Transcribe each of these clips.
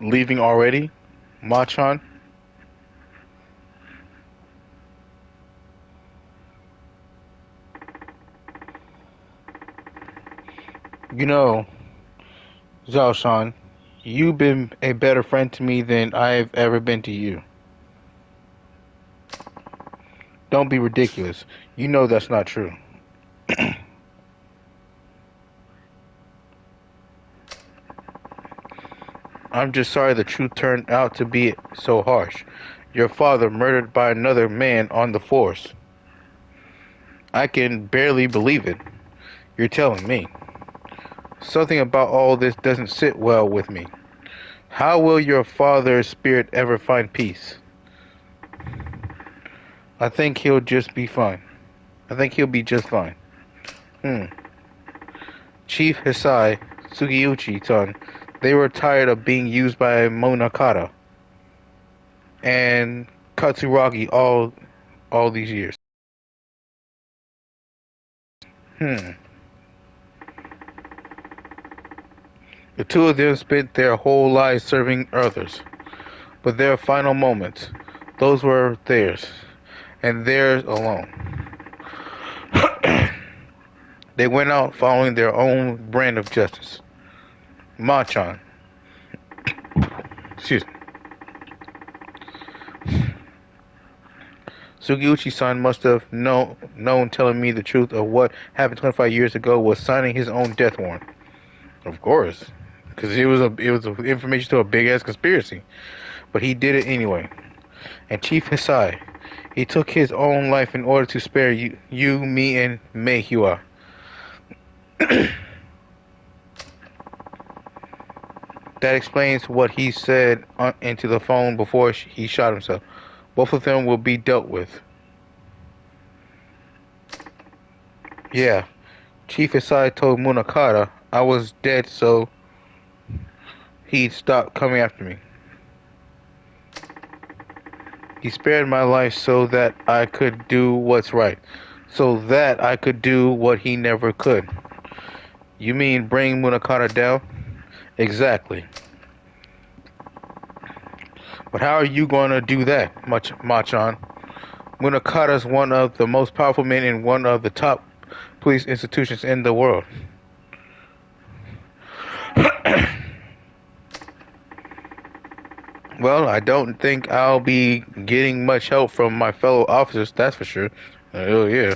Leaving already, Machan? You know, Zhao-shan, you've been a better friend to me than I've ever been to you. Don't be ridiculous. You know that's not true. I'm just sorry the truth turned out to be so harsh. Your father murdered by another man on the force. I can barely believe it. You're telling me. Something about all this doesn't sit well with me. How will your father's spirit ever find peace? I think he'll just be fine. I think he'll be just fine. Hmm. Chief Hisai, Sugiyuchi-san, they were tired of being used by Monakata and Katsuragi all these years. Hmm. The two of them spent their whole lives serving others, but their final moments, those were theirs, and theirs alone. They went out following their own brand of justice. Machan, excuse me. Sugiyuchi-san must have known telling me the truth of what happened 25 years ago was signing his own death warrant. Of course, because it was information to a big ass conspiracy. But he did it anyway. And Chief Hisai, he took his own life in order to spare you, me, and Meihua. That explains what he said into the phone before he shot himself. Both of them will be dealt with. Yeah, Chief Hisai told Munakata I was dead, so he'd stop coming after me. He spared my life so that I could do what's right. So that I could do what he never could. You mean bring Munakata down? Exactly. But how are you going to do that, Machan? Munakata's one of the most powerful men in one of the top police institutions in the world. Well, I don't think I'll be getting much help from my fellow officers, that's for sure. Oh, yeah.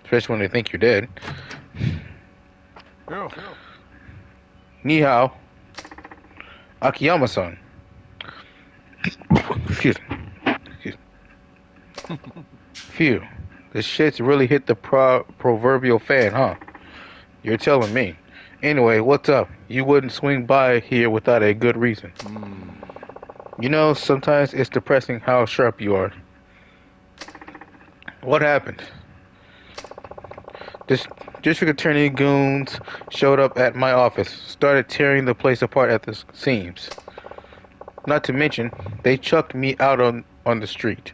Especially when they think you're dead. Yeah. Ni hao, Akiyama-san. Excuse me. Excuse me. Phew. This shit's really hit the proverbial fan, huh? You're telling me. Anyway, what's up? You wouldn't swing by here without a good reason. You know, sometimes it's depressing how sharp you are. What happened? This district attorney goons showed up at my office, started tearing the place apart at the seams. Not to mention, they chucked me out on the street.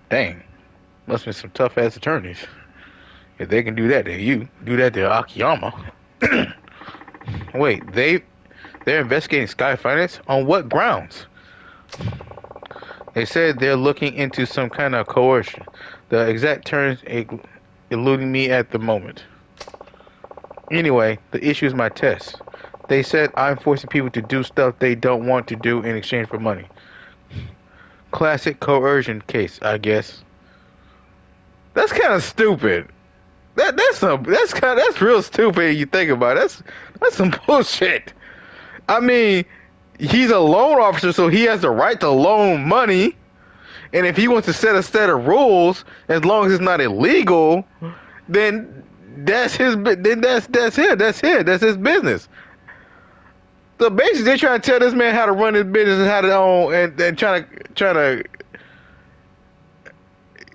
Dang, must be some tough ass attorneys. If they can do that to you, do that to Akiyama. Wait, they're investigating Sky Finance? On what grounds? They said they're looking into some kind of coercion. The exact terms eluding me at the moment. Anyway, the issue is my test. They said I'm forcing people to do stuff they don't want to do in exchange for money. Classic coercion case, I guess. That's kind of stupid. That's real stupid. You think about it. That's some bullshit. I mean, he's a loan officer, so he has the right to loan money. And if he wants to set a set of rules, as long as it's not illegal, then that's his. Then that's it. That's it. That's his business. So basically, they're trying to tell this man how to run his business and how to own, and trying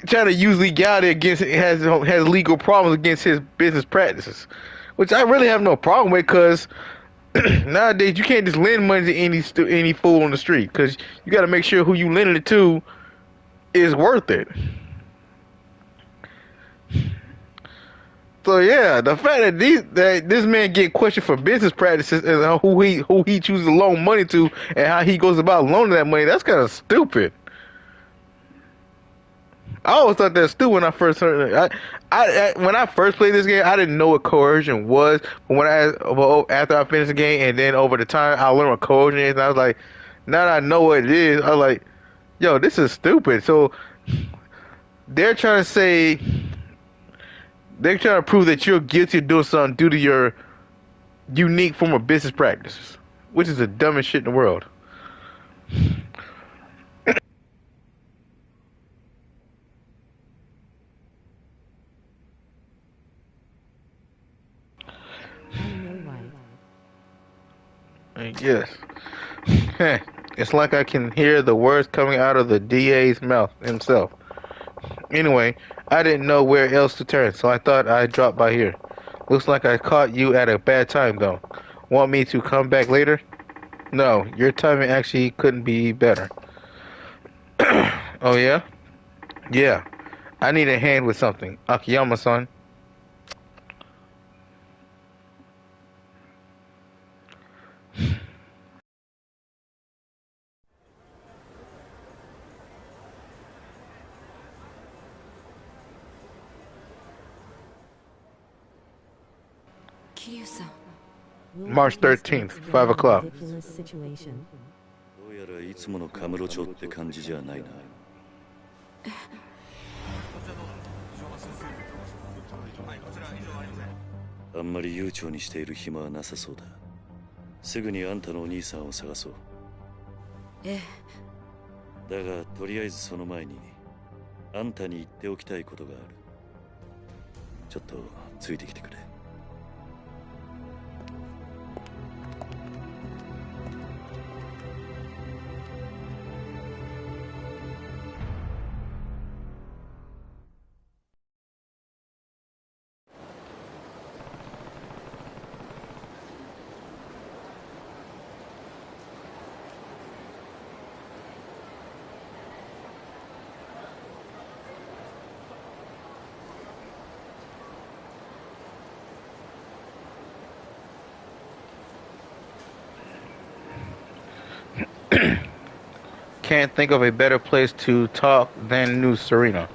to use legality against has legal problems against his business practices, which I really have no problem with because nowadays you can't just lend money to any fool on the street because you got to make sure who you lending it to is worth it. So yeah, the fact that this man get questioned for business practices and who he chooses to loan money to and how he goes about loaning that money, that's kind of stupid. I always thought that was stupid when I first heard it. When I first played this game, I didn't know what coercion was. But after I finished the game and then over the time, I learned what coercion is, and I was like, now that I know what it is, I was like, yo, this is stupid. So they're trying to say they're trying to prove that you're guilty of doing something due to your unique form of business practices, which is the dumbest shit in the world. I guess. It's like I can hear the words coming out of the DA's mouth himself. Anyway, I didn't know where else to turn, so I thought I'd drop by here. Looks like I caught you at a bad time, though. Want me to come back later? No, your timing actually couldn't be better. Oh, yeah? Yeah. I need a hand with something. Akiyama-san. March 13th, 5 o'clock. どうやらいつものカムロ町って感じじゃないな。あんまり悠長にしている暇はなさそうだ。すぐにあんたのお兄さんを探そう。ええ。だがとりあえずその前にあんたに言っておきたいことがある。ちょっとついてきてくれ。Can't think of a better place to talk than New Serena.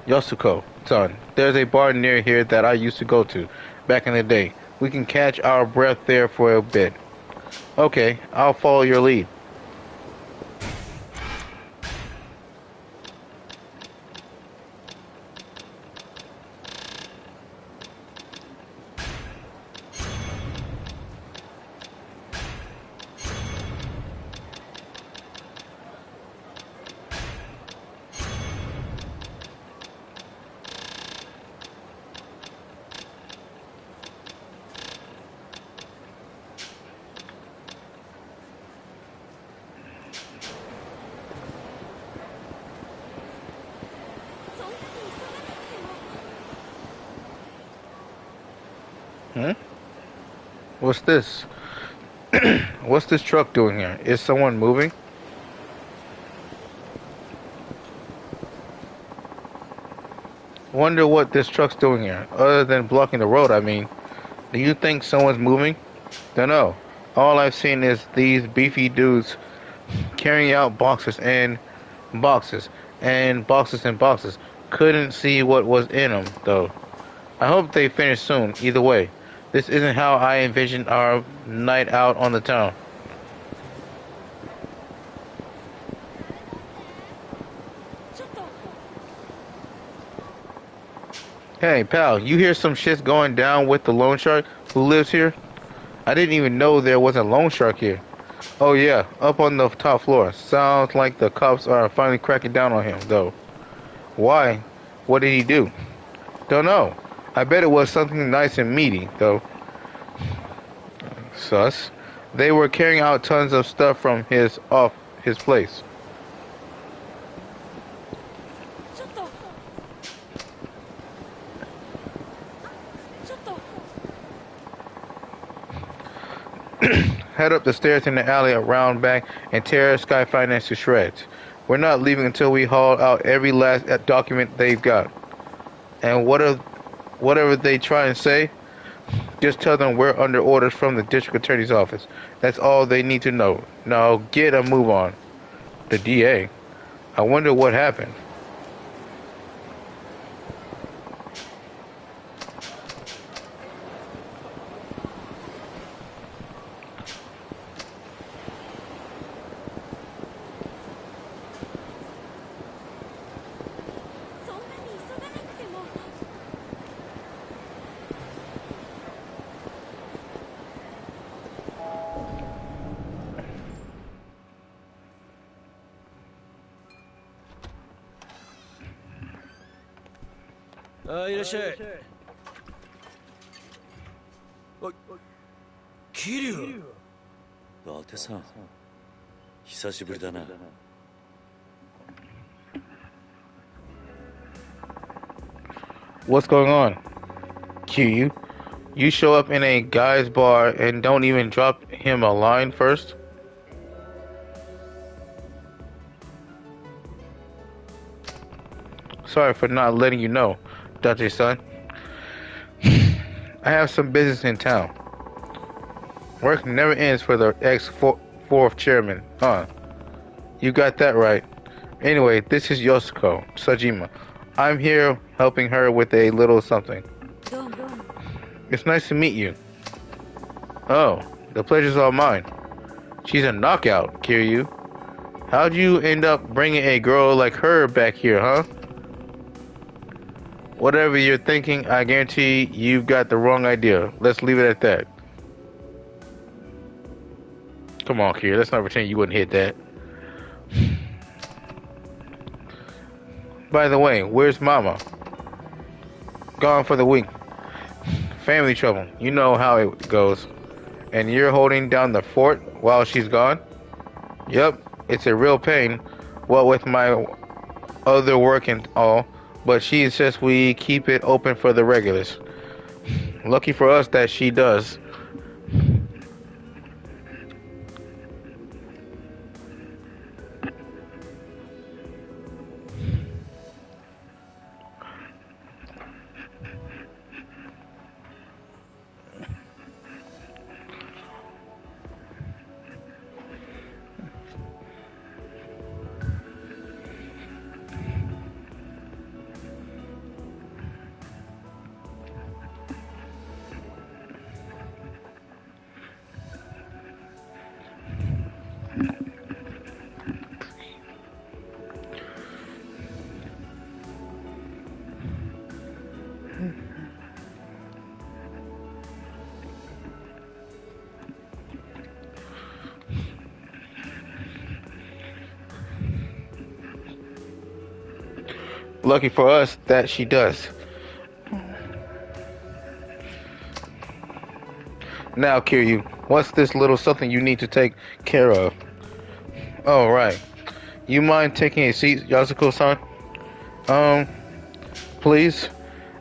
Yosuko, son, there's a bar near here that I used to go to back in the day. We can catch our breath there for a bit. Okay, I'll follow your lead. Hmm? What's this? What's this truck doing here? Is someone moving? Wonder what this truck's doing here, other than blocking the road, I mean. Do you think someone's moving? Dunno. All I've seen is these beefy dudes carrying out boxes and boxes and boxes and boxes. Couldn't see what was in them, though. I hope they finish soon, either way. This isn't how I envisioned our night out on the town. Hey, pal, you hear some shit's going down with the loan shark who lives here? I didn't even know there was a loan shark here. Oh yeah, up on the top floor. Sounds like the cops are finally cracking down on him, though. Why? What did he do? Don't know. I bet it was something nice and meaty, though. Sus. They were carrying out tons of stuff from his place. Head up the stairs in the alley around back and tear Sky Finance to shreds. We're not leaving until we haul out every last document they've got. And what whatever they try and say, just tell them we're under orders from the district attorney's office. That's all they need to know. Now get a move on. The DA. I wonder what happened. What's going on? Q, you show up in a guy's bar and don't even drop him a line first? Sorry for not letting you know, Date-san. I have some business in town. Work never ends for the ex-fourth chairman, huh? You got that right. Anyway, this is Yosuko Sajima. I'm here helping her with a little something. It's nice to meet you. Oh, the pleasure's all mine. She's a knockout, Kiryu. How'd you end up bringing a girl like her back here, huh? Whatever you're thinking, I guarantee you've got the wrong idea. Let's leave it at that. Come on, Kiryu. Let's not pretend you wouldn't hit that. By the way, where's Mama? Gone for the week. Family trouble. You know how it goes. And you're holding down the fort while she's gone? Yep, it's a real pain. What with my other work and all. But she insists we keep it open for the regulars. Lucky for us that she does. Lucky for us that she does. Now, Kiryu, what's this little something you need to take care of? Oh, right. You mind taking a seat, Yasuko-san? Please?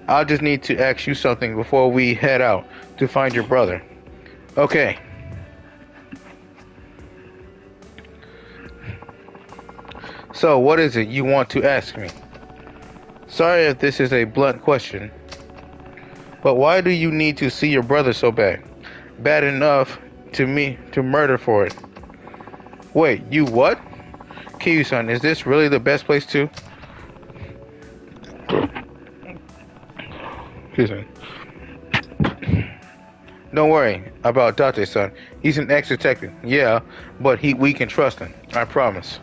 I just need to ask you something before we head out to find your brother. Okay. So, what is it you want to ask me? Sorry if this is a blunt question, but why do you need to see your brother so bad? Bad enough to me to murder for it. Wait, you what? Kiryu-san, is this really the best place to? Excuse me. Don't worry about Date-san. He's an ex-detective. Yeah, but we can trust him. I promise.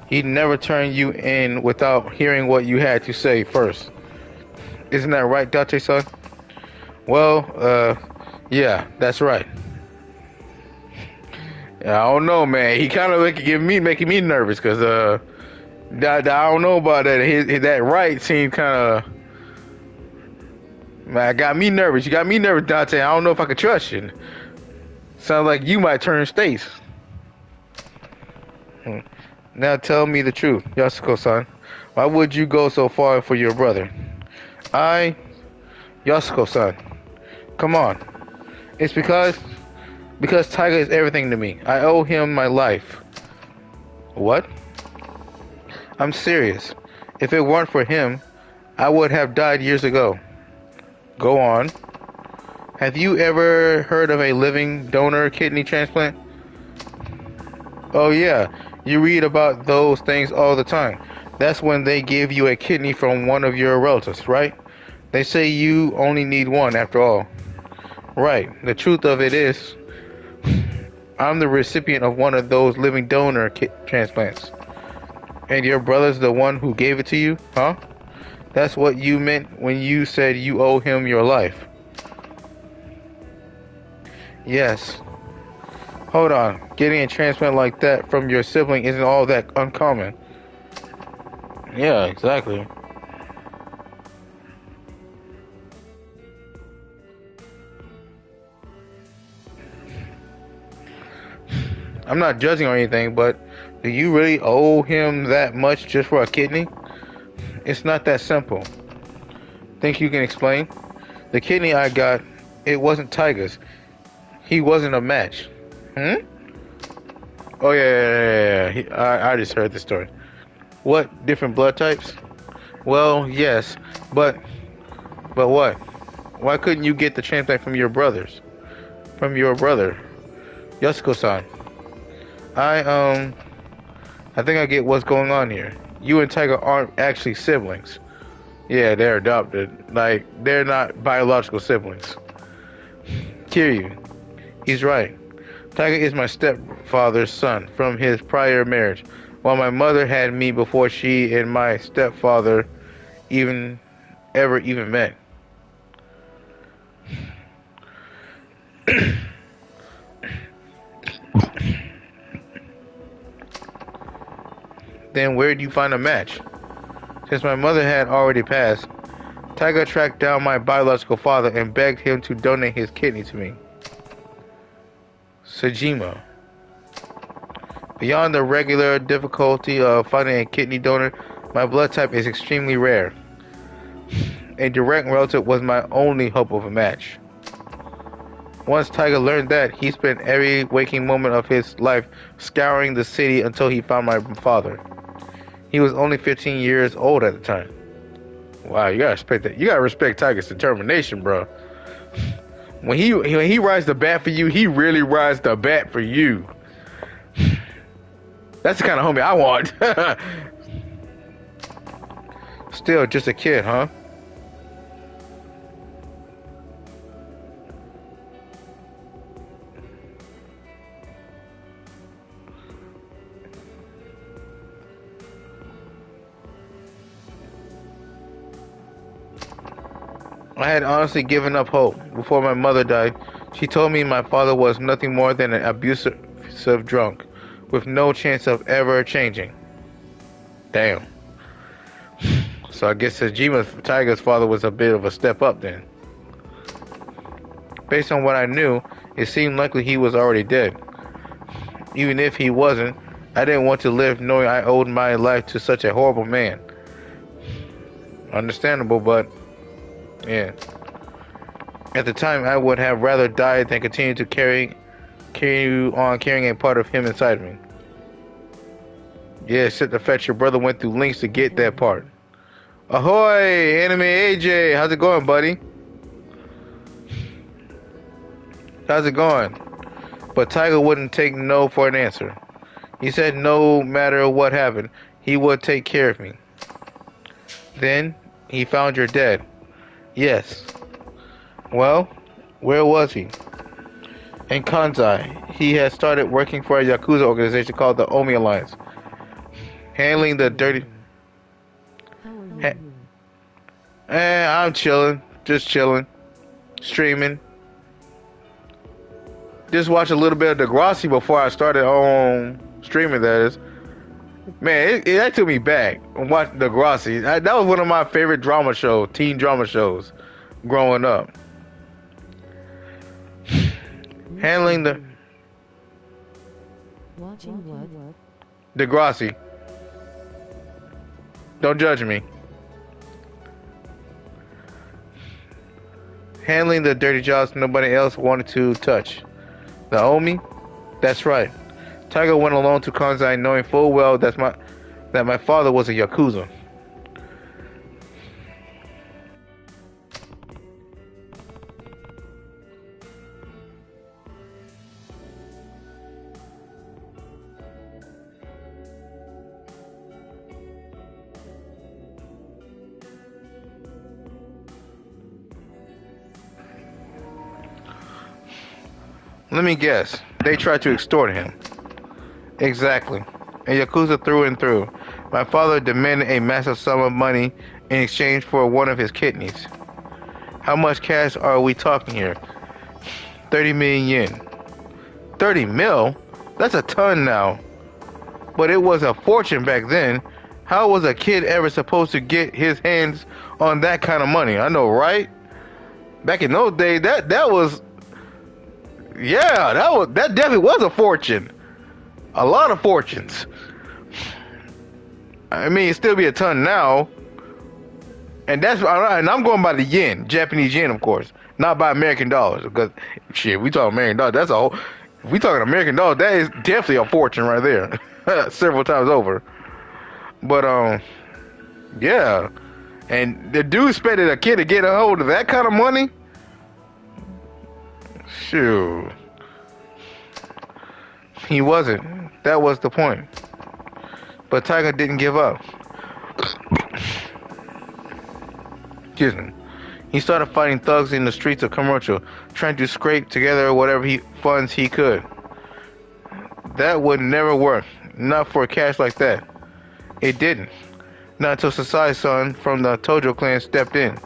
He'd never turn you in without hearing what you had to say first. Isn't that right, Date-san? Well, yeah, that's right. I don't know, man. He kind of making me nervous, because, I don't know about that. That right seemed kind of... Man, got me nervous. You got me nervous, Dante. I don't know if I can trust you. Sounds like you might turn states. Now tell me the truth, Yasuko-san. Why would you go so far for your brother? Yasuko-san. Come on. It's because Tiger is everything to me. I owe him my life. What? I'm serious. If it weren't for him, I would have died years ago. Go on. Have you ever heard of a living donor kidney transplant? Oh yeah, you read about those things all the time. That's when they give you a kidney from one of your relatives, right? They say you only need one after all. Right. The truth of it is, I'm the recipient of one of those living donor transplants. And your brother's the one who gave it to you, huh? That's what you meant when you said you owe him your life. Yes. Hold on. Getting a transplant like that from your sibling isn't all that uncommon. Yeah, exactly. I'm not judging or anything, but do you really owe him that much just for a kidney? It's not that simple. Think you can explain? The kidney I got, it wasn't Tiger's. He wasn't a match. Hmm? Oh yeah. I just heard the story. What, different blood types? Well, yes, but what? Why couldn't you get the transplant from your brothers? From your brother, Yasuko-san? I I think I get what's going on here. You and Tiger aren't actually siblings. Yeah, they're adopted. Like, they're not biological siblings. Kiryu, he's right. Tiger is my stepfather's son from his prior marriage, while my mother had me before she and my stepfather even even met. Then where do you find a match? Since my mother had already passed, Tiger tracked down my biological father and begged him to donate his kidney to me. Sejima. Beyond the regular difficulty of finding a kidney donor, my blood type is extremely rare. A direct relative was my only hope of a match. Once Tiger learned that, he spent every waking moment of his life scouring the city until he found my father. He was only 15 years old at the time. Wow, you gotta respect that. You gotta respect Tiger's determination, bro. When he rides the bat for you, he really rides the bat for you. That's the kind of homie I want. Still just a kid, huh? I had honestly given up hope before my mother died. She told me my father was nothing more than an abusive drunk, with no chance of ever changing. Damn. So I guess Sejima Tiger's father was a bit of a step up then. Based on what I knew, it seemed likely he was already dead. Even if he wasn't, I didn't want to live knowing I owed my life to such a horrible man. Understandable, but yeah. At the time, I would have rather died than continue to carry on carrying a part of him inside me. Yeah, shit, the fact your brother went through lengths to get that part. Ahoy, Anime AJ, how's it going, buddy? How's it going? But Tiger wouldn't take no for an answer. He said no matter what happened, he would take care of me. Then, he found you're dead. Yes. Well, where was he? In Kanzai. He had started working for a YAKUZA organization called the Omi Alliance. Handling the dirty... I'm chilling. Just chilling. Streaming. Just watch a little bit of Degrassi before I started on streaming, that is. Man, that took me back. Watching Degrassi. That was one of my favorite drama shows, teen drama shows, growing up. Handling the... Watching what? Degrassi. Don't judge me. Handling the dirty jobs nobody else wanted to touch. The Omi? That's right. Tiger went alone to Kanzai knowing full well that my father was a Yakuza. Let me guess. They tried to extort him. Exactly. A Yakuza through and through. My father demanded a massive sum of money in exchange for one of his kidneys. How much cash are we talking here? 30 million yen. 30 mil? That's a ton now. But it was a fortune back then. How was a kid ever supposed to get his hands on that kind of money? I know, right? Back in those days, that was, yeah, that definitely was a fortune. A lot of fortunes. I mean, it'd still be a ton now. And I'm going by the yen, Japanese yen, of course, not by American dollars. Because shit, we talk American dollars. That's a whole. If we talking American dollars, that is definitely a fortune right there, several times over. But yeah, and the dude expected a kid to get a hold of that kind of money. Shoot, he wasn't. That was the point. But Tiger didn't give up. Excuse me. He started fighting thugs in the streets of Kamurocho, trying to scrape together whatever funds he could. That would never work. Not for cash like that. It didn't. Not until Sasai's son from the Tojo clan stepped in.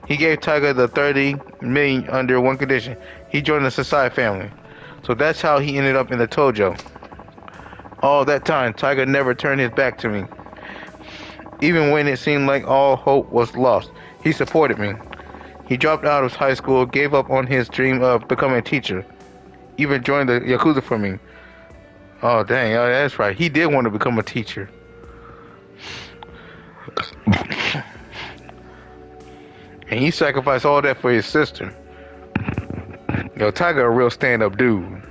He gave Tiger the 30 million under one condition. He joined the Sasai family. So that's how he ended up in the Tojo. All that time, Tiger never turned his back to me. Even when it seemed like all hope was lost, he supported me. He dropped out of high school, gave up on his dream of becoming a teacher. Even joined the YAKUZA for me. Oh, dang. Oh, that's right. He did want to become a teacher. And he sacrificed all that for his sister. Yo, Tiger a real stand-up dude.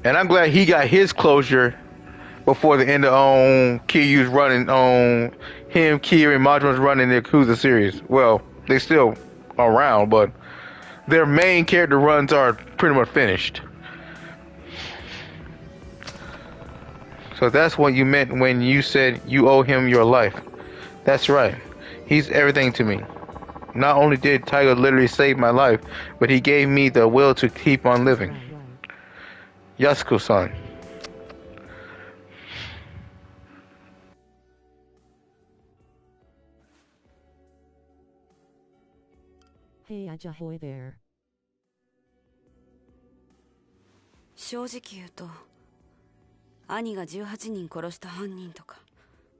And I'm glad he got his closure before the end of Kiryu's running on him, Kiryu, and Majima's running the Yakuza series. Well, they still around, but their main character runs are pretty much finished. So that's what you meant when you said you owe him your life. That's right. He's everything to me. Not only did Tiger literally save my life, but he gave me the will to keep on living. Yasuko-san. Hey, Ajahoy there. 正直言うと、兄が18人殺した犯人とか、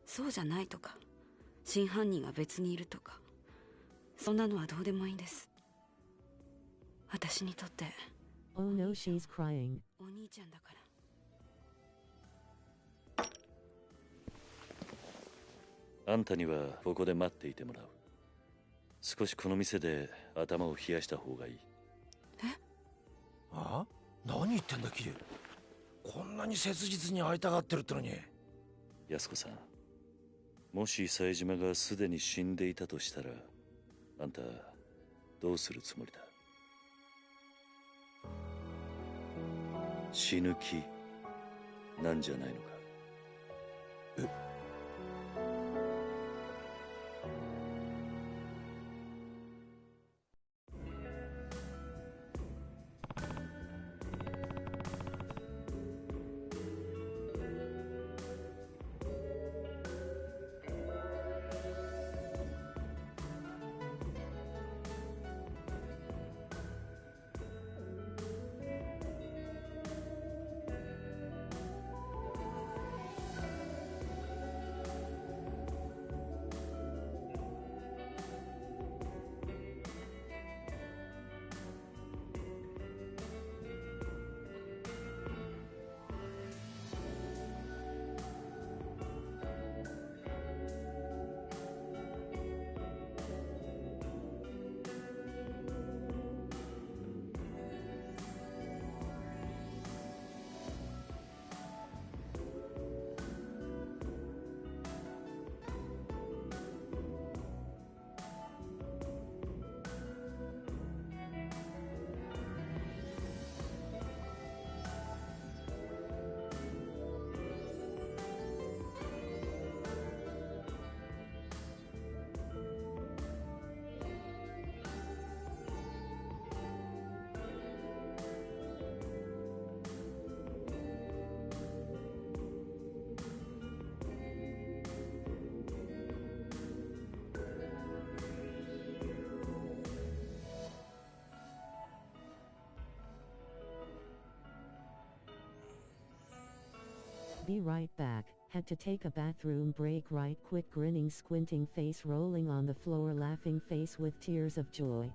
そうじゃないとか、真犯人が別にいるとか、そんなのはどうでもいいんです。私にとって、Oh no, she's crying. お兄ちゃんだから。あんたにはここで待っていてもらう。少しこの店で頭を冷やした方がいい。え？あ？何言ってんだキリ。こんなに切実に会いたがってるってのに。安子さん、もし冴島がすでに死んでいたとしたら、あんたどうするつもりだ？死ぬ気なんじゃないのか？え？ Be right back. Had to take a bathroom break right quick. Grinning, squinting face, rolling on the floor, laughing face with tears of joy.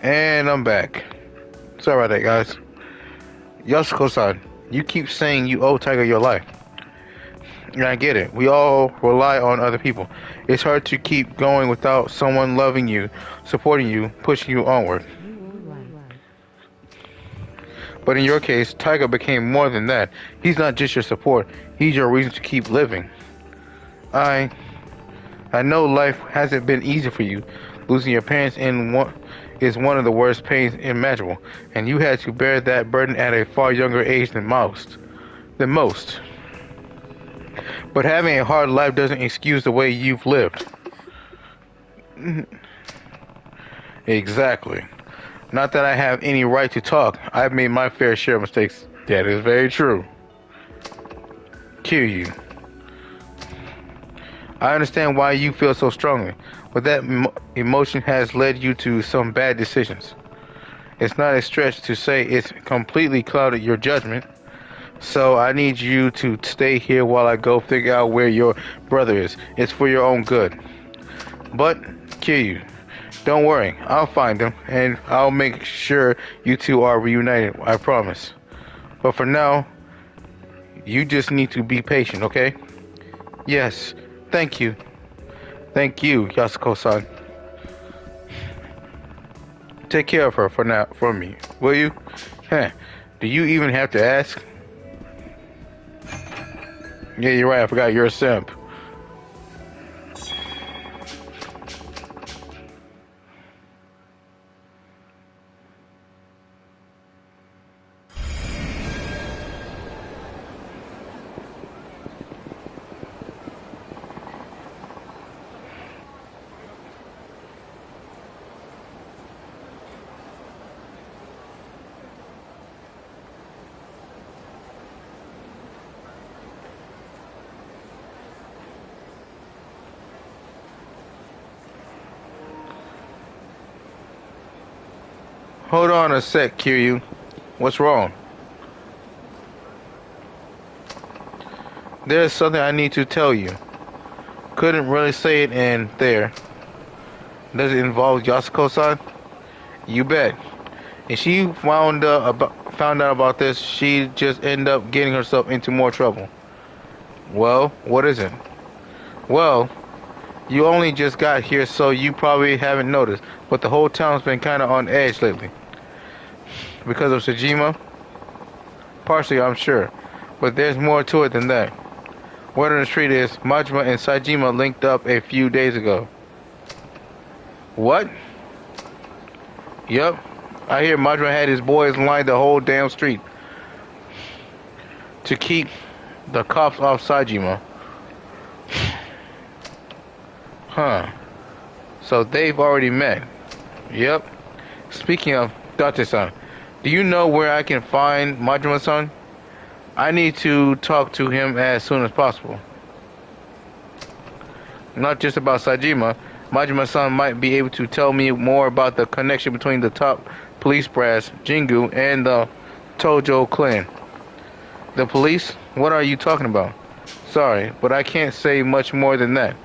And I'm back. Sorry about that, guys. Yasuko-san, you keep saying you owe Tiger your life. And I get it. We all rely on other people. It's hard to keep going without someone loving you, supporting you, pushing you onward. You all right. But in your case, Tiger became more than that. He's not just your support. He's your reason to keep living. I know life hasn't been easy for you. Losing your parents is one of the worst pains imaginable, and you had to bear that burden at a far younger age than most. But having a hard life doesn't excuse the way you've lived. Exactly. Not that I have any right to talk. I've made my fair share of mistakes. That is very true. Kiryu, I understand why you feel so strongly, but that emotion has led you to some bad decisions. It's not a stretch to say it's completely clouded your judgment. So I need you to stay here while I go figure out where your brother is. It's for your own good. But, Kiryu, don't worry. I'll find him, and I'll make sure you two are reunited, I promise. But for now, you just need to be patient, okay? Yes, thank you. Thank you, Yasuko-san. Take care of her for now, for me, will you? Heh, do you even have to ask? Yeah, you're right, I forgot you're a simp. Hold on a sec, Kiryu. What's wrong? There's something I need to tell you. Couldn't really say it in there. Does it involve Yasuko-san? You bet. If she found out about this, she'd just end up getting herself into more trouble. Well, what is it? Well, you only just got here, so you probably haven't noticed, but the whole town's been kind of on edge lately. Because of Sajima? Partially, I'm sure. But there's more to it than that. Word on the street is, Majima and Sajima linked up a few days ago. What? Yep. I hear Majima had his boys line the whole damn street to keep the cops off Sajima. Huh. So they've already met. Yep. Speaking of Date-san, do you know where I can find Majima-san? I need to talk to him as soon as possible. Not just about Sajima. Majima-san might be able to tell me more about the connection between the top police brass, Jingu, and the Tojo clan. The police? What are you talking about? Sorry, but I can't say much more than that.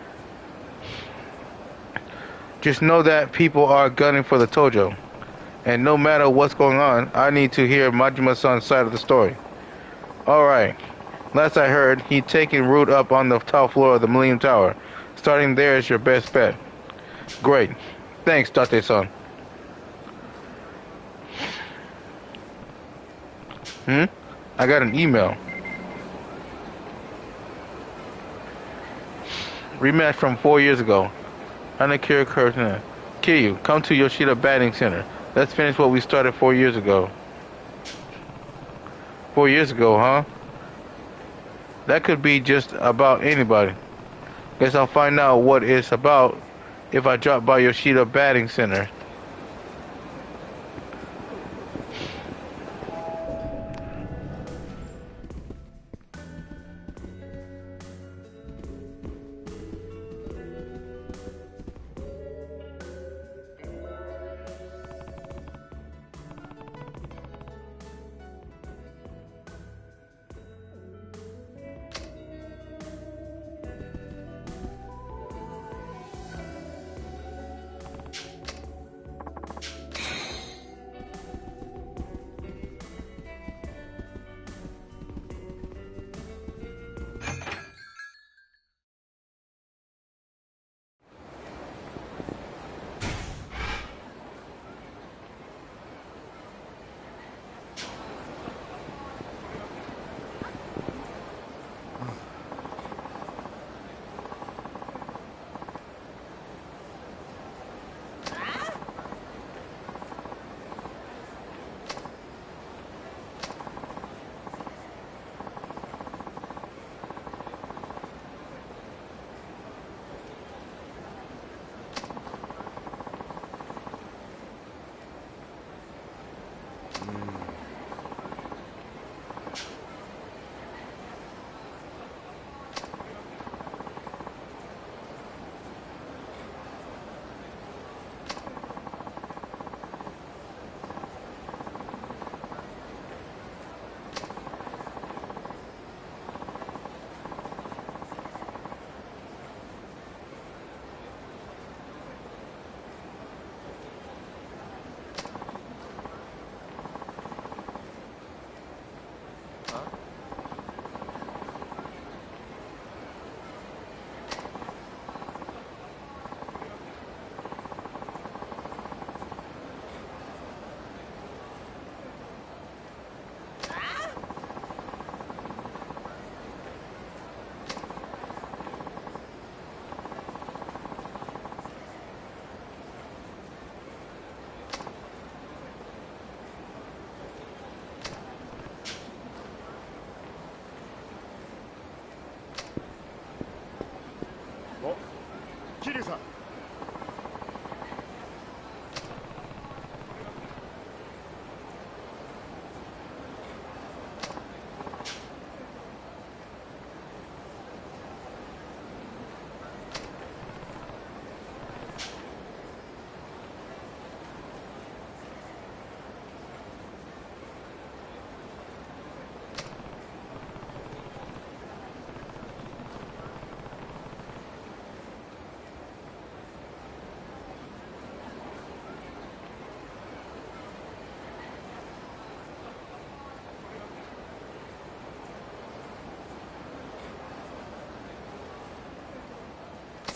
Just know that people are gunning for the Tojo. And no matter what's going on, I need to hear Majima-san's side of the story. Alright. Last I heard, he'd taken root up on the top floor of the Millennium Tower. Starting there is your best bet. Great. Thanks, Date-san. I got an email. Rematch from 4 years ago. Anakira Kurtana. Kiryu, come to Yoshida Batting Center. Let's finish what we started 4 years ago. 4 years ago, huh? That could be just about anybody. Guess I'll find out what it's about if I drop by Yoshida Batting Center.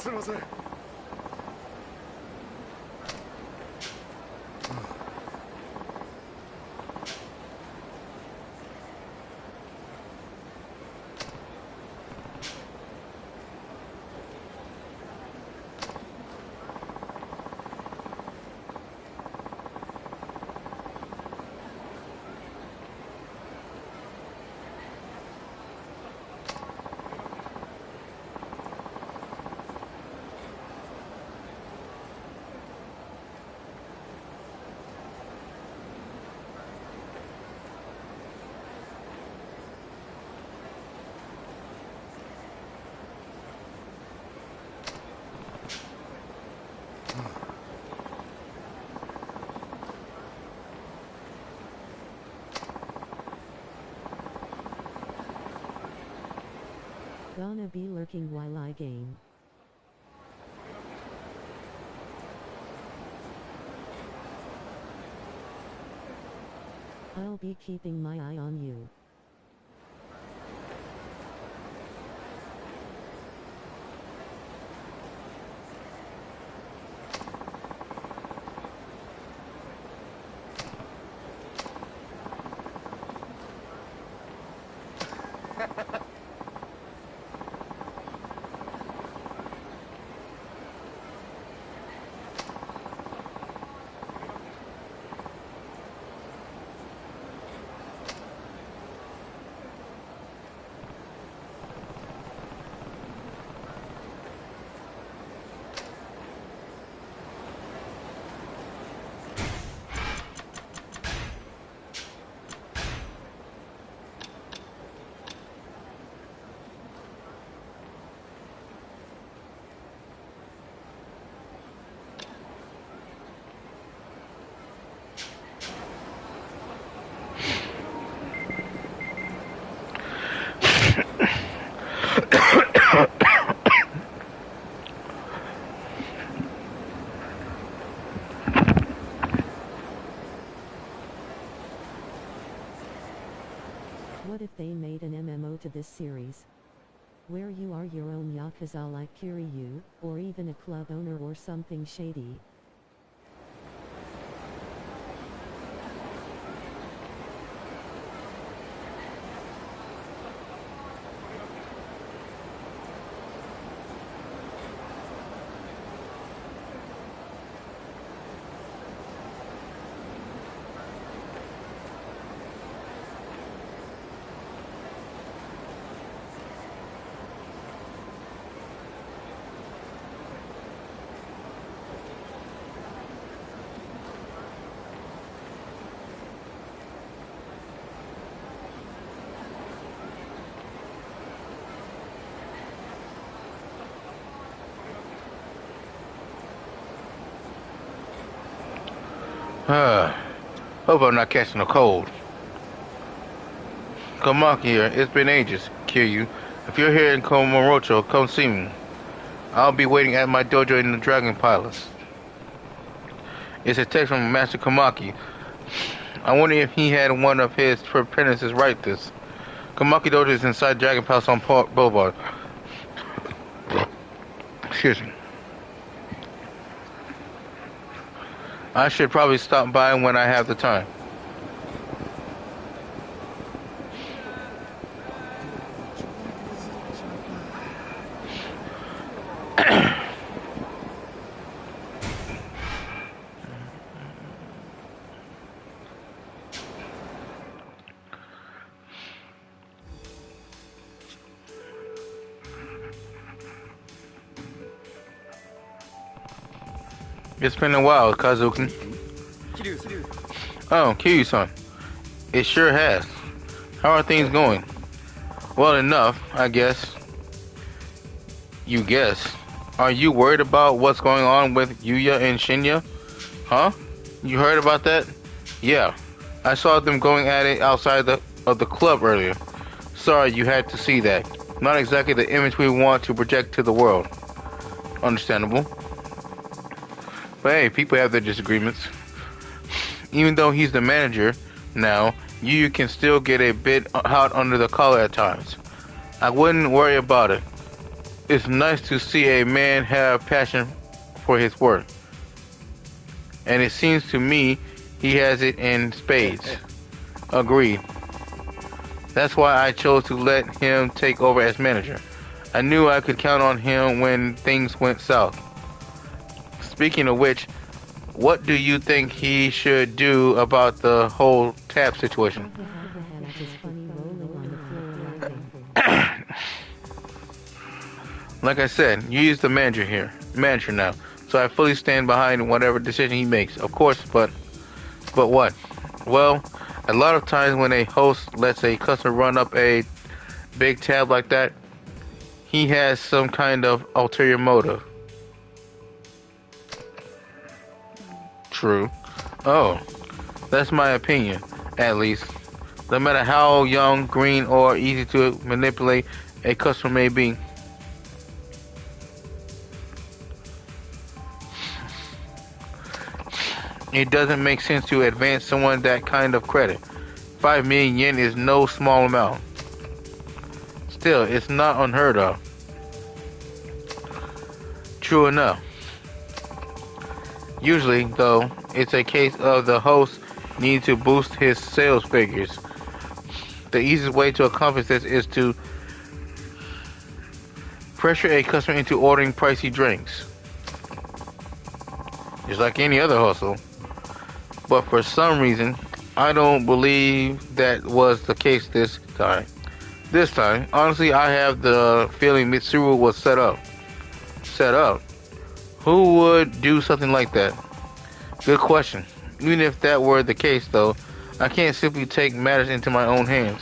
すいません。Gonna be lurking while I game. I'll be keeping my eye on you. What if they made an MMO to this series? Where you are your own Yakuza like Kiryu, or even a club owner or something shady. Hope I'm not catching a cold. Kamaki here. It's been ages, Kiryu. If you're here in Kamurocho, come see me. I'll be waiting at my dojo in the Dragon Palace. It's a text from Master Kamaki. I wonder if he had one of his apprentices write this. Kamaki dojo is inside Dragon Palace on Park Boulevard. Excuse me. I should probably stop by when I have the time. It's been a while, Kazuki. Oh, Kiryu-san. It sure has. How are things going? Well enough, I guess. You guess. Are you worried about what's going on with Yuya and Shinya? Huh? You heard about that? Yeah. I saw them going at it outside of the club earlier. Sorry you had to see that. Not exactly the image we want to project to the world. Understandable. But hey, people have their disagreements. Even though he's the manager now, Yu can still get a bit hot under the collar at times. I wouldn't worry about it. It's nice to see a man have passion for his work. And it seems to me he has it in spades. Agreed. That's why I chose to let him take over as manager. I knew I could count on him when things went south. Speaking of which, what do you think he should do about the whole tap situation? Like I said, Yu's the manager now, so I fully stand behind whatever decision he makes, of course, but what? Well, a lot of times when a host lets a customer run up a big tab like that, he has some kind of ulterior motive. True. Oh, that's my opinion, at least. No matter how young, green, or easy to manipulate a customer may be. It doesn't make sense to advance someone that kind of credit. 5 million yen is no small amount. Still, it's not unheard of. True enough. Usually, though, it's a case of the host needing to boost his sales figures. The easiest way to accomplish this is to pressure a customer into ordering pricey drinks. Just like any other hustle. But for some reason, I don't believe that was the case this time. This time, honestly, I have the feeling Mitsuru was set up. Set up? Who would do something like that? Good question. Even if that were the case, though, I can't simply take matters into my own hands.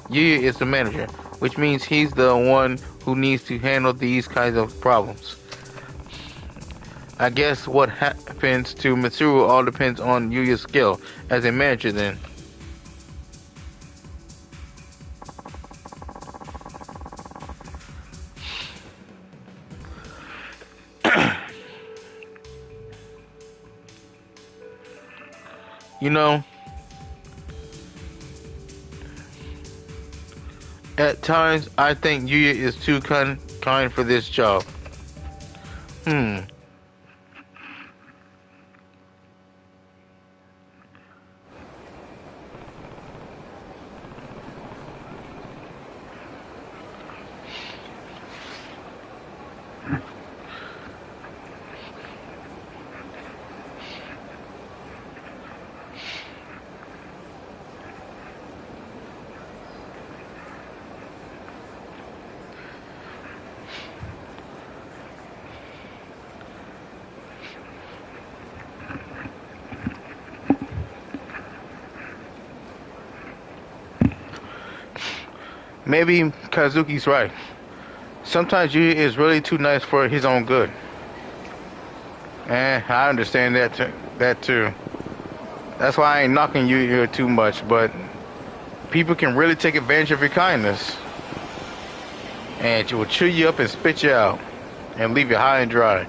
Yuya is the manager, which means he's the one who needs to handle these kinds of problems. I guess what happens to Mitsuru all depends on Yuya's skill as a manager then. You know, at times I think Yuya is too kind for this job. Maybe Kazuki's right. Sometimes Yuya is really too nice for his own good. I understand that too. That's why I ain't knocking Yuya too much, but people can really take advantage of your kindness. And it will chew you up and spit you out. And leave you high and dry.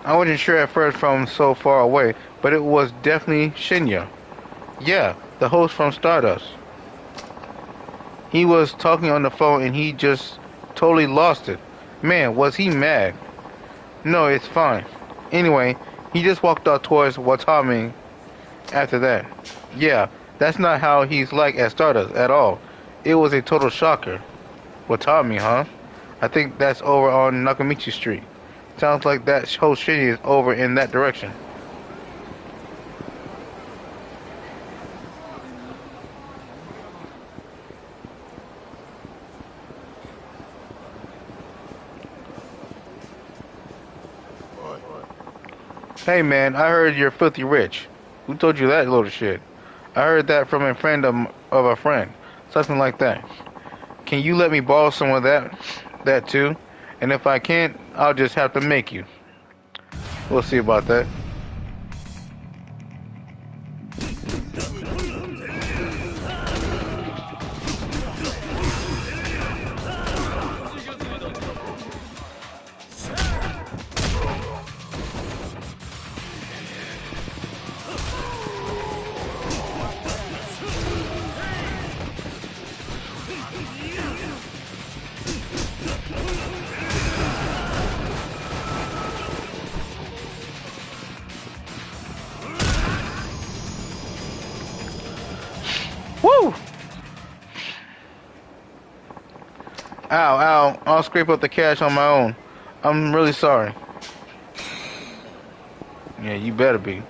I wasn't sure at first from so far away, but it was definitely Shinya. Yeah, the host from Stardust. He was talking on the phone and he just totally lost it. Man, was he mad. No, it's fine. Anyway, he just walked out towards Watami after that. Yeah, that's not how he's like at Stardust at all. It was a total shocker. Watami, huh? I think that's over on Nakamichi Street. Sounds like that whole shitty is over in that direction. Hey man, I heard you're filthy rich. Who told you that load of shit? I heard that from a friend of a friend. Something like that. Can you let me borrow some of that too? And if I can't, I'll just have to make you. We'll see about that. Woo! Ow, ow. I'll scrape up the cash on my own. I'm really sorry. Yeah, you better be.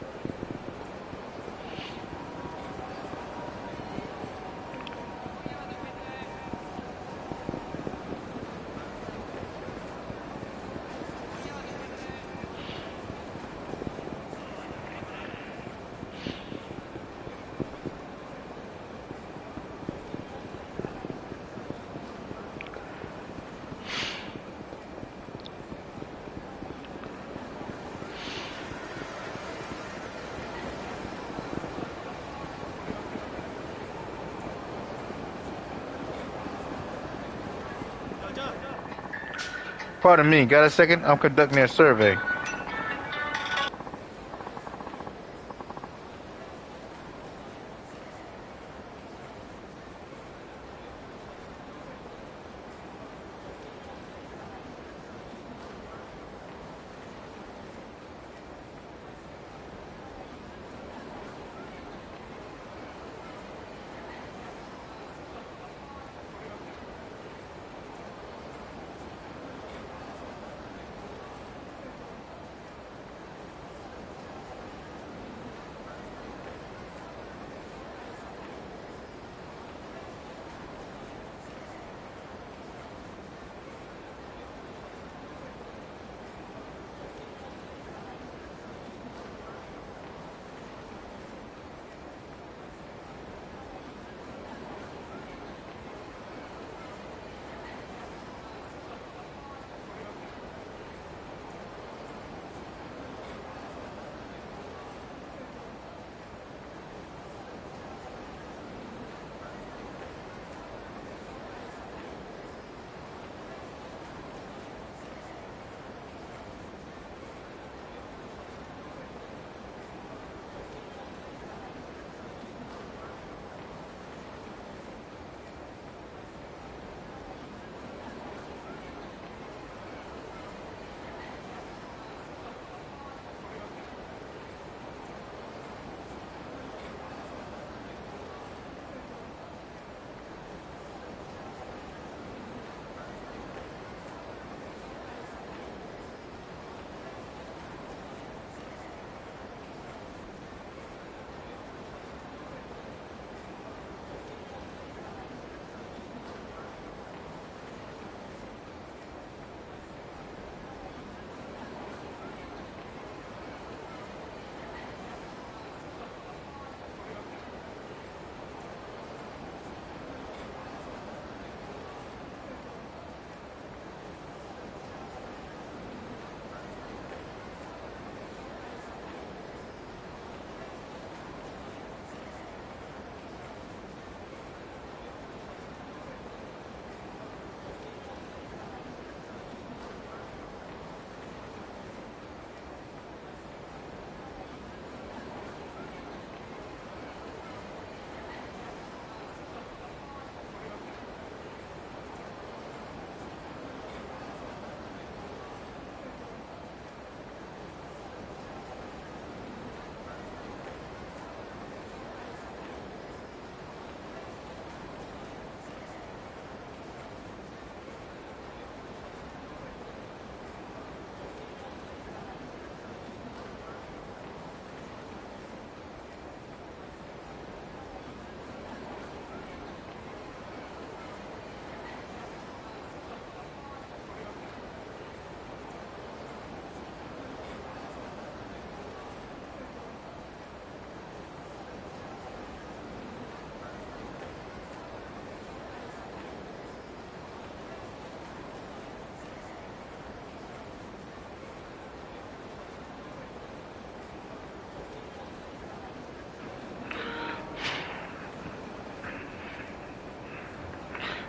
Pardon me, got a second? I'm conducting a survey.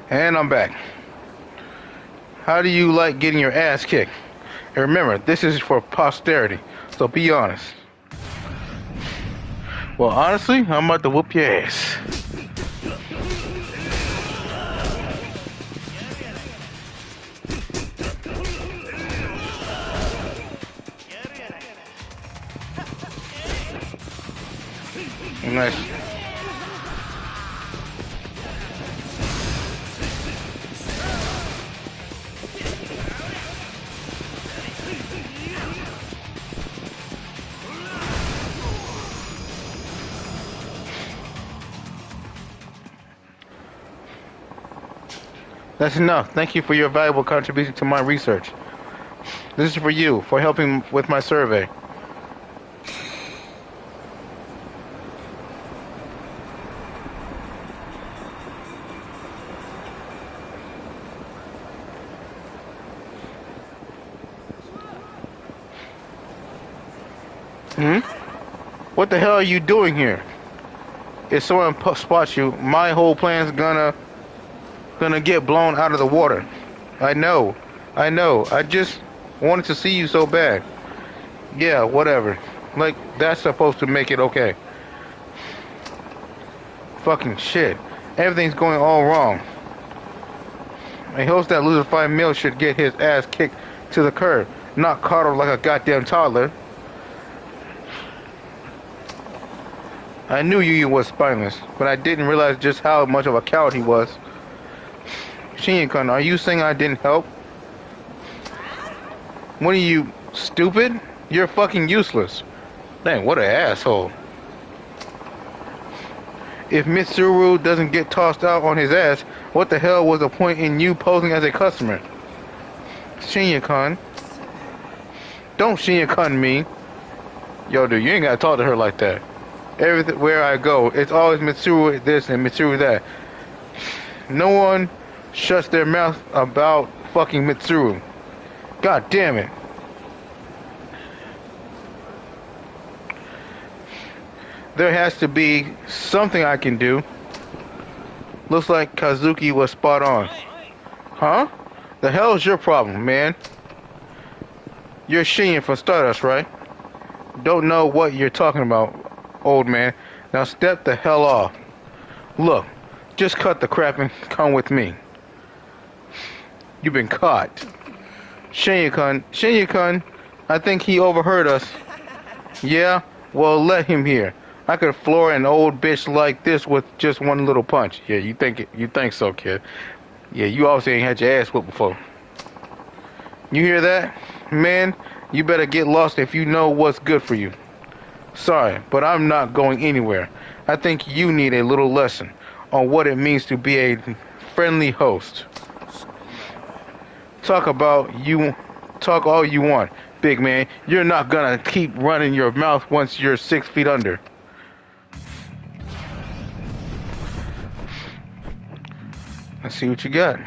And I'm back. How do you like getting your ass kicked? And remember, this is for posterity, so be honest. Well, honestly, I'm about to whoop your ass. Nice. That's enough. Thank you for your valuable contribution to my research. This is for you, for helping with my survey. What the hell are you doing here? If someone spots you, my whole plan's gonna get blown out of the water. I know. I just wanted to see you so bad. Yeah, whatever. Like, that's supposed to make it okay. Fucking shit. Everything's going all wrong. A host that loses 5 mil should get his ass kicked to the curb, not coddled like a goddamn toddler. I knew Yu was spineless, but I didn't realize just how much of a coward he was. Shinya-kun, are you saying I didn't help? What are you, stupid? You're fucking useless. Dang, what an asshole. If Mitsuru doesn't get tossed out on his ass, what the hell was the point in you posing as a customer? Shinya-kun. Don't Shinya-kun me. Yo, dude, you ain't gotta talk to her like that. Everywhere I go, it's always Mitsuru this and Mitsuru that. No one shuts their mouth about fucking Mitsuru. God damn it. There has to be something I can do. Looks like Kazuki was spot on. Huh? The hell is your problem, man? You're Shinya from Stardust, right? Don't know what you're talking about, old man. Now step the hell off. Look, just cut the crap and come with me. You've been caught. Shinya-kun, I think he overheard us. Yeah? Well, let him hear. I could floor an old bitch like this with just one little punch. Yeah, you think so, kid. Yeah, you obviously ain't had your ass whooped before. You hear that? Man, you better get lost if you know what's good for you. Sorry, but I'm not going anywhere. I think you need a little lesson on what it means to be a friendly host. Talk all you want, big man. You're not gonna keep running your mouth once you're 6 feet under. Let's see what you got.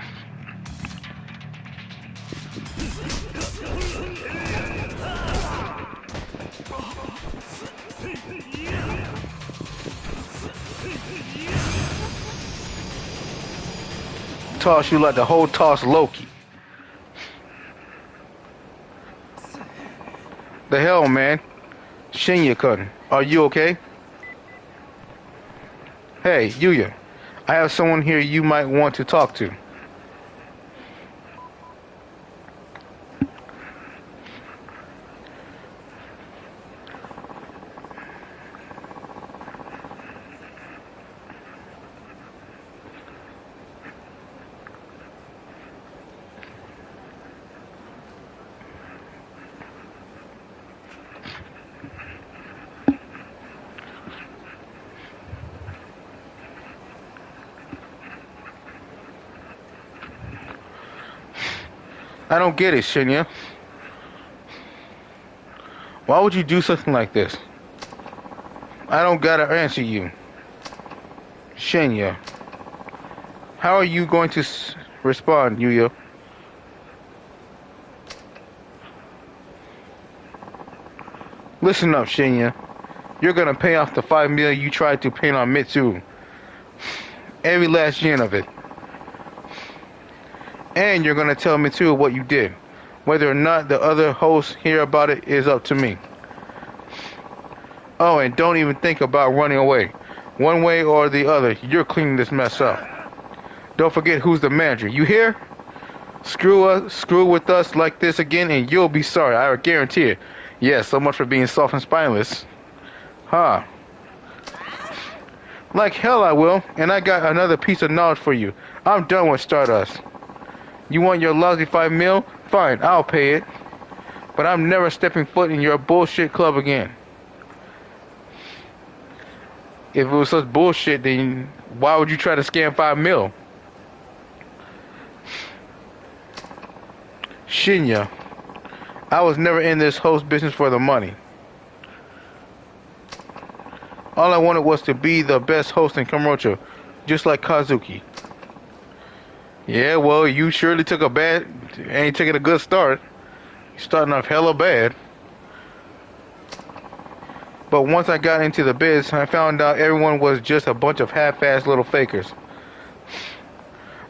Toss you like the whole toss Loki. The hell, man? Shinya-kun, are you okay? Hey, Yuya, I have someone here you might want to talk to. I don't get it, Shinya. Why would you do something like this? I don't gotta answer you. Shinya. How are you going to respond, Yuya? Listen up, Shinya. You're gonna pay off the 5 million you tried to paint on Mitsu. Every last yen of it. And you're gonna tell Mitsu what you did. Whether or not the other hosts hear about it is up to me. Oh, and don't even think about running away. One way or the other, you're cleaning this mess up. Don't forget who's the manager. You hear? Screw with us like this again and you'll be sorry. I guarantee it. Yeah, so much for being soft and spineless. Huh. Like hell I will. And I got another piece of knowledge for you. I'm done with Stardust. You want your lousy 5 mil? Fine, I'll pay it. But I'm never stepping foot in your bullshit club again. If it was such bullshit, then why would you try to scam 5 mil? Shinya, I was never in this host business for the money. All I wanted was to be the best host in Kamurocho, just like Kazuki. Yeah, well, you surely ain't taking a good start. You're starting off hella bad. But once I got into the biz, I found out everyone was just a bunch of half-assed little fakers.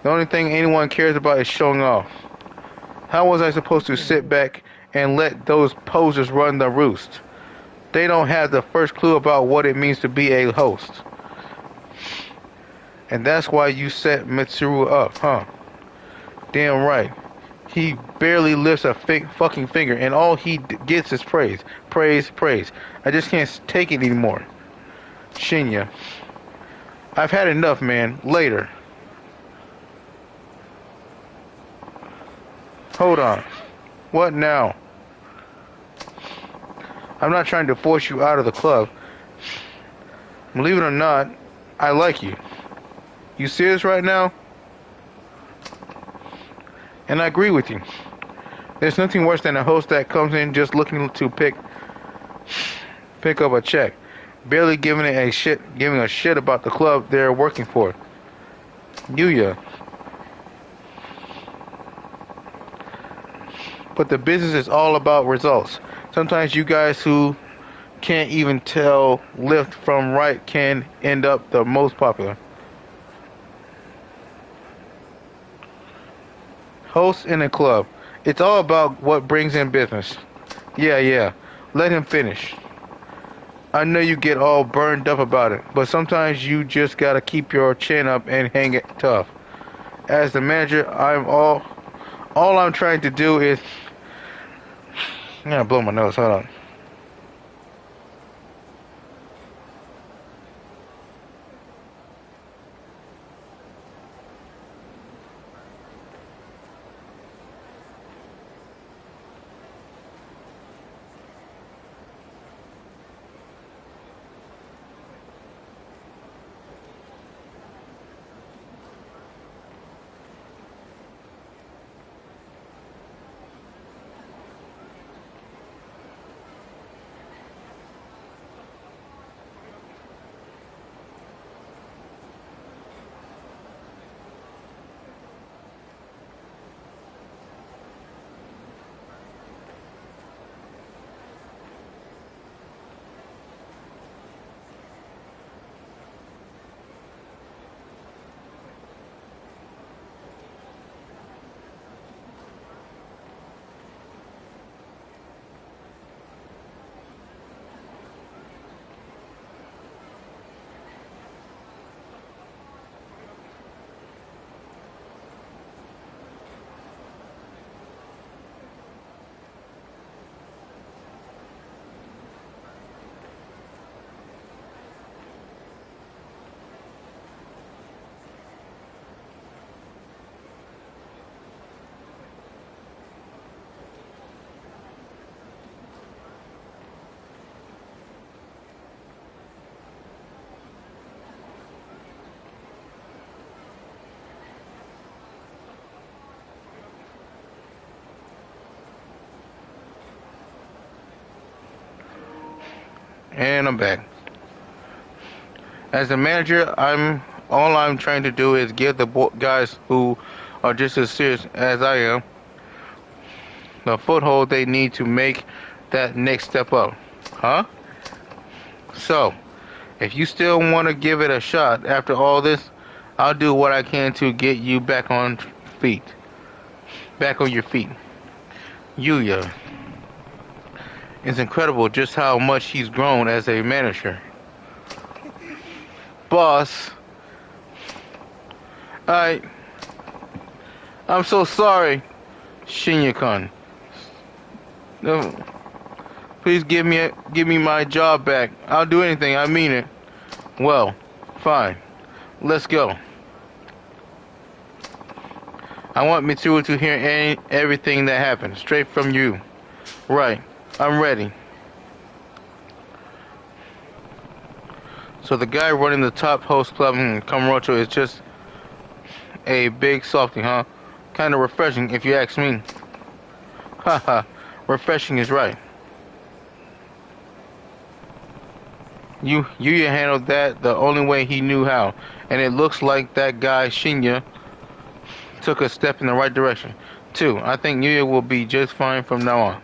The only thing anyone cares about is showing off. How was I supposed to sit back and let those posers run the roost? They don't have the first clue about what it means to be a host. And that's why you set Mitsuru up, huh? Damn right. He barely lifts a fucking finger, and all he gets is praise. Praise, praise. I just can't take it anymore. Shinya, I've had enough, man. Later. Hold on. What now? I'm not trying to force you out of the club. Believe it or not, I like you. You serious right now? And I agree with you. There's nothing worse than a host that comes in just looking to pick up a check, barely giving a shit about the club they're working for. Yuya. But the business is all about results. Sometimes you guys who can't even tell left from right can end up the most popular. Host in a club. It's all about what brings in business. Yeah. Let him finish. I know you get all burned up about it, but sometimes you just gotta keep your chin up and hang it tough. As the manager, all I'm trying to do is... I'm gonna blow my nose, hold on. And I'm back. As the manager, all I'm trying to do is give the guys who are just as serious as I am the foothold they need to make that next step up. Huh? So, if you still want to give it a shot after all this, I'll do what I can to get you back on your feet. Yuya. It's incredible just how much he's grown as a manager. Boss, I'm so sorry, Shinya-kun. No, please give me my job back. I'll do anything. I mean it. Well, fine. Let's go. I want Mitsuru to hear everything that happened, straight from you. Right. I'm ready. So the guy running the top host club in Kamurocho is just a big softy, huh? Kind of refreshing if you ask me. Haha, refreshing is right. Yuya handled that the only way he knew how, and it looks like that guy Shinya took a step in the right direction. Too, I think Yuya will be just fine from now on.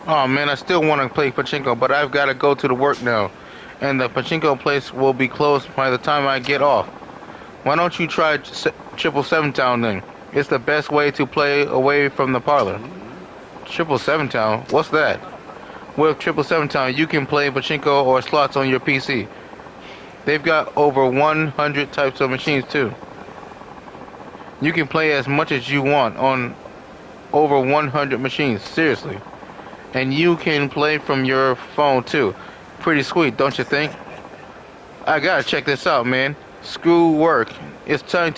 Oh man, I still want to play pachinko, but I've got to go to the work now, and the pachinko place will be closed by the time I get off. Why don't you try 777 Town then? It's the best way to play away from the parlor. 777 Town? What's that? With 777 Town, you can play pachinko or slots on your PC. They've got over 100 types of machines too. You can play as much as you want on over 100 machines, seriously. And you can play from your phone too. Pretty sweet, don't you think? I gotta check this out, man. Screw work. It's time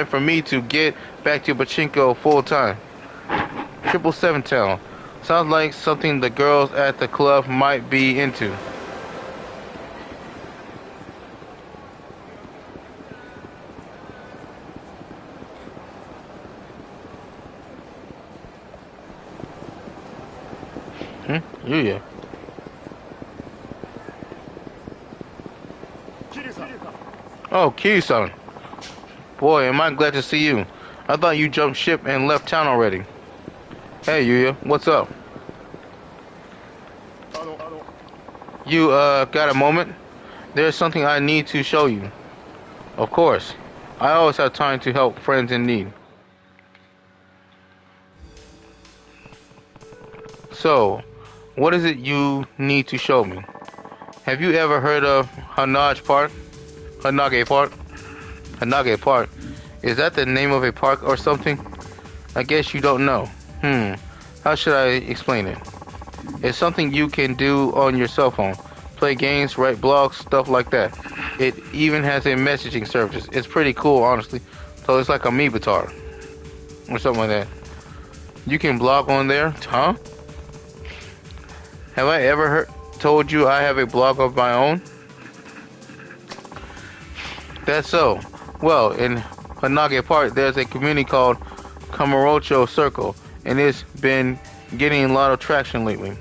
for me to get back to pachinko full time. 777 Town. Sounds like something the girls at the club might be into. Yeah. Oh, Kiryu-san. Boy, am I glad to see you. I thought you jumped ship and left town already. Hey, Yuya, what's up? You, got a moment? There's something I need to show you. Of course. I always have time to help friends in need. So, what is it you need to show me? Have you ever heard of Hanage Park? Hanage Park? Hanage Park. Is that the name of a park or something? I guess you don't know. How should I explain it? It's something you can do on your cell phone. Play games, write blogs, stuff like that. It even has a messaging service. It's pretty cool, honestly. So it's like a Meebatar. Or something like that. You can blog on there? Huh? Have I ever told you I have a blog of my own? That's so. Well, in Hanage Park, there's a community called Kamurocho Circle, and it's been getting a lot of traction lately.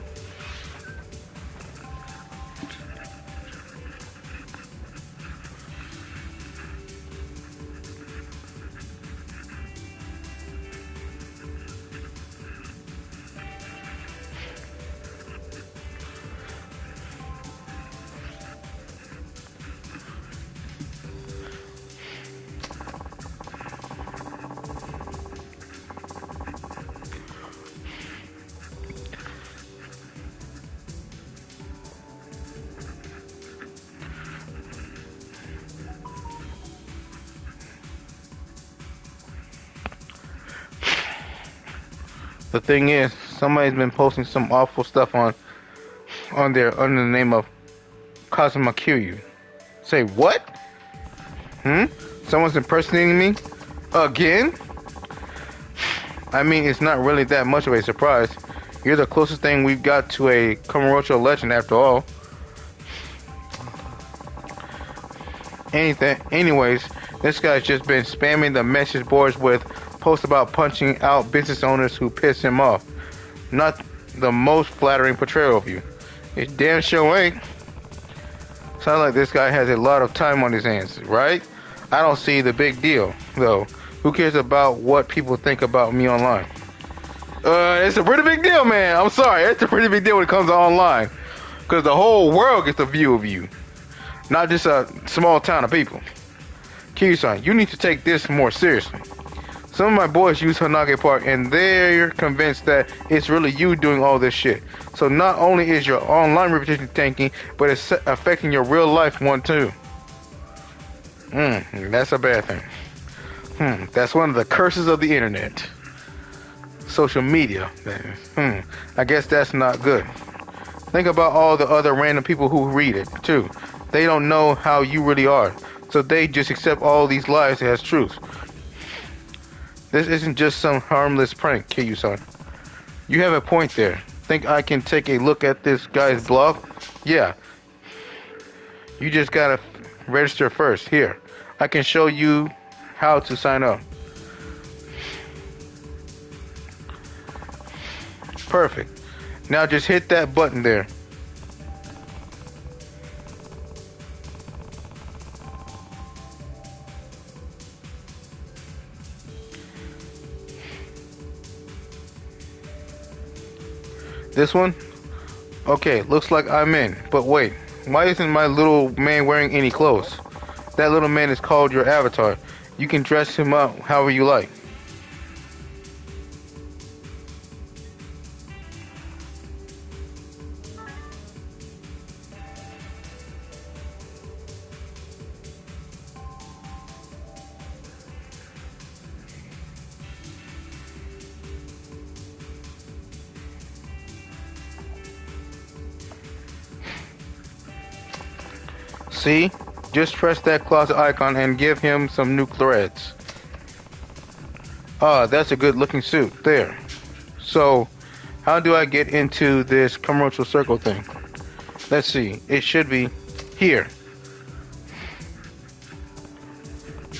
The thing is, somebody's been posting some awful stuff on there under the name of Kazuma Kiryu. Say what? Someone's impersonating me? Again? I mean, it's not really that much of a surprise. You're the closest thing we've got to a Kamurocho legend after all. Anyways, this guy's just been spamming the message boards with posts about punching out business owners who piss him off. Not the most flattering portrayal of you. It damn sure ain't. Sounds like this guy has a lot of time on his hands, right? I don't see the big deal, though. Who cares about what people think about me online? It's a pretty big deal, man. I'm sorry. It's a pretty big deal when it comes to online. Because the whole world gets a view of you, not just a small town of people. Kiryu-san, you need to take this more seriously. Some of my boys use Hanage Park and they're convinced that it's really you doing all this shit. So not only is your online reputation tanking, but it's affecting your real life one too. That's a bad thing. That's one of the curses of the internet. Social media. I guess that's not good. Think about all the other random people who read it too. They don't know how you really are, so they just accept all these lies as truth. This isn't just some harmless prank, Kiryu-san. You have a point there. Think I can take a look at this guy's blog? Yeah. You just gotta register first. Here, I can show you how to sign up. Perfect. Now just hit that button there. This one? Okay, looks like I'm in. But wait, why isn't my little man wearing any clothes? That little man is called your avatar. You can dress him up however you like. See? Just press that closet icon and give him some new threads. Ah, that's a good looking suit. There. So, how do I get into this Kamurocho circle thing? Let's see. It should be here.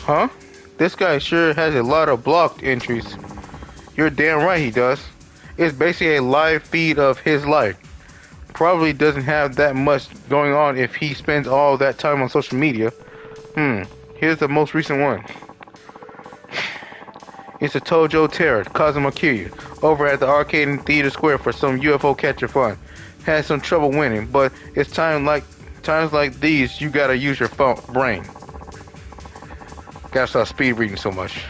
Huh? This guy sure has a lot of blocked entries. You're damn right he does. It's basically a live feed of his life. Probably doesn't have that much going on if he spends all that time on social media. Here's the most recent one. It's a Tojo Terror, Kazuma Kiryu, over at the arcade in Theater Square for some UFO catcher fun. Had some trouble winning, but it's times like these you gotta use your brain. Gotta stop speed reading so much.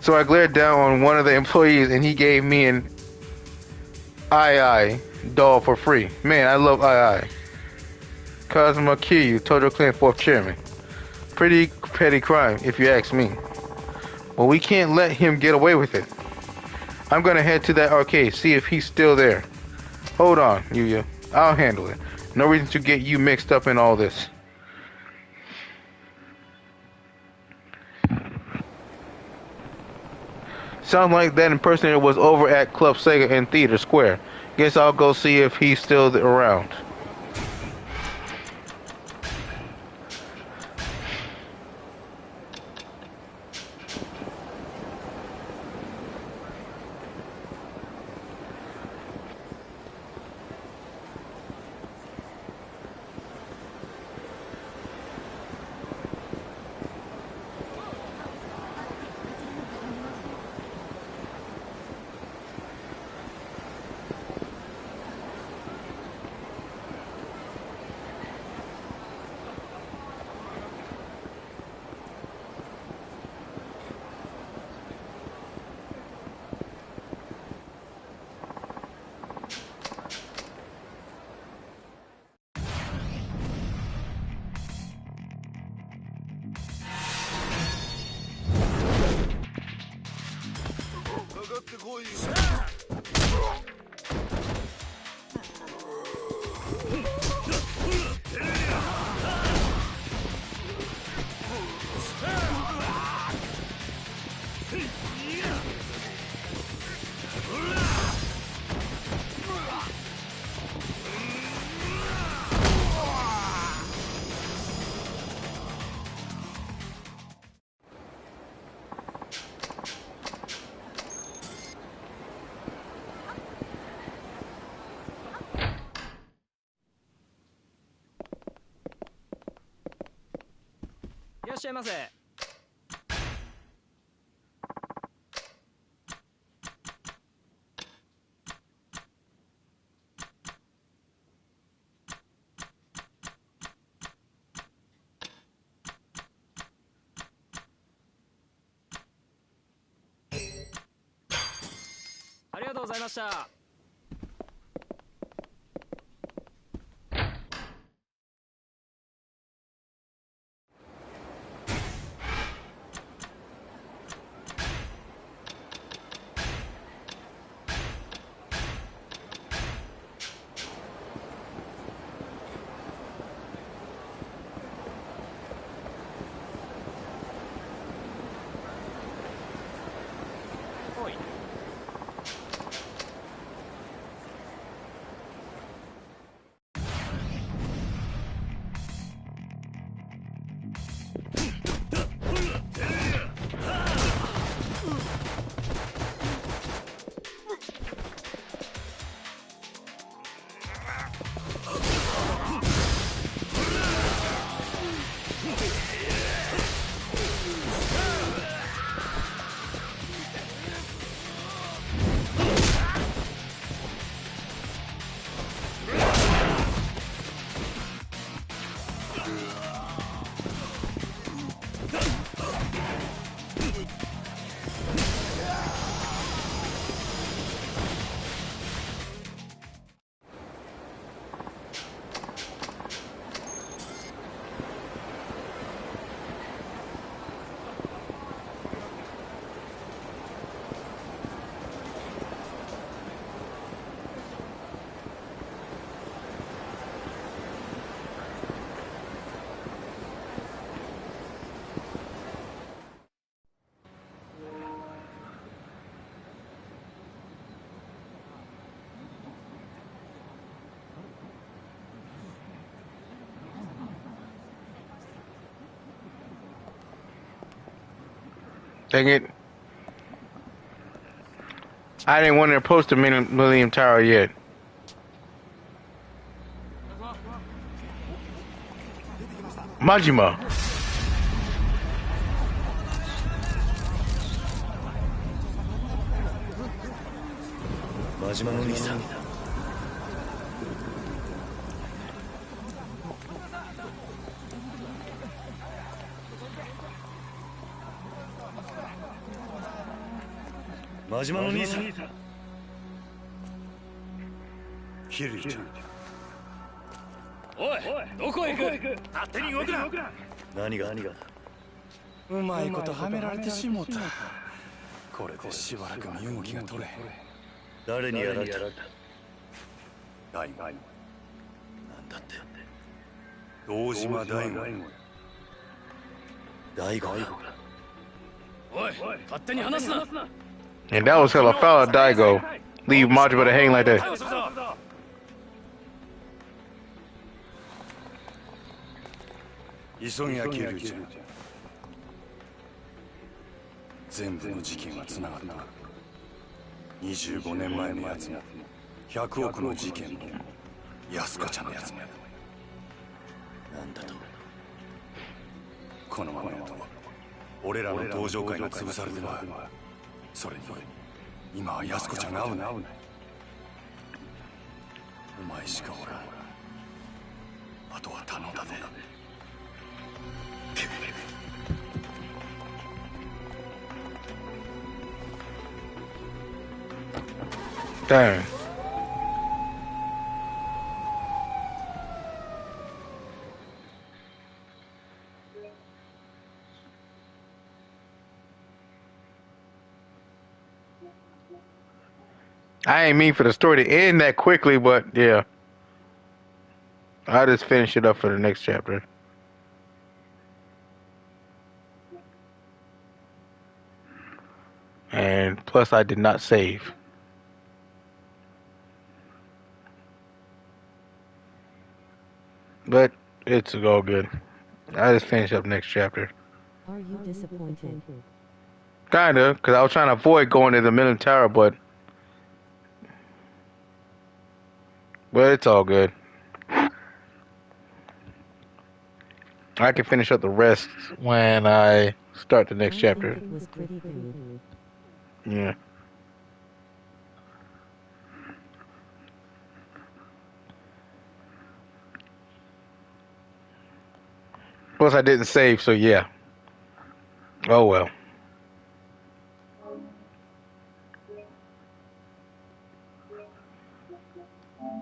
So I glared down on one of the employees and he gave me an II doll for free. Man, I love II. Kazuma Kiryu, Tojo Clan 4th Chairman. Pretty petty crime, if you ask me. Well, we can't let him get away with it. I'm gonna head to that arcade, see if he's still there. Hold on, Yuya. I'll handle it. No reason to get you mixed up in all this. Sounds like that impersonator was over at Club Sega in Theater Square. Guess I'll go see if he's still around. とうございました。Dang it. I didn't want to approach the Millennium Tower yet. Majima. 真島の兄さん。真島の兄さん。キリちゃん。おい、どこへ行く？勝手に動くな。何が？うまいことはめられてしもた。これでしばらく身動きが取れへん。誰にやられた？大悟。なんだって？堂島大悟。大悟が。おい、勝手に話すな。 And that was hella foul, Daigo. Leave Majima to hang like that. 急ぎやキリちゃん。全部の事件はつながった。25年前のやつも100億の事件も安子ちゃんのやつもや。なんだと？このままやと俺らの登場会が潰されてまう。それに今は安子ちゃんが会うな。お前しかおらん。あとは頼んだぜ。Dang. I ain't mean for the story to end that quickly, but yeah. I'll just finish it up for the next chapter. And plus I did not save. But it's all good. I'll just finish up next chapter. Are you disappointed? Kinda, because I was trying to avoid going to the Millennium Tower, but it's all good. I can finish up the rest when I start the next chapter. It was pretty good. Yeah. Plus I didn't save, so yeah. Oh well.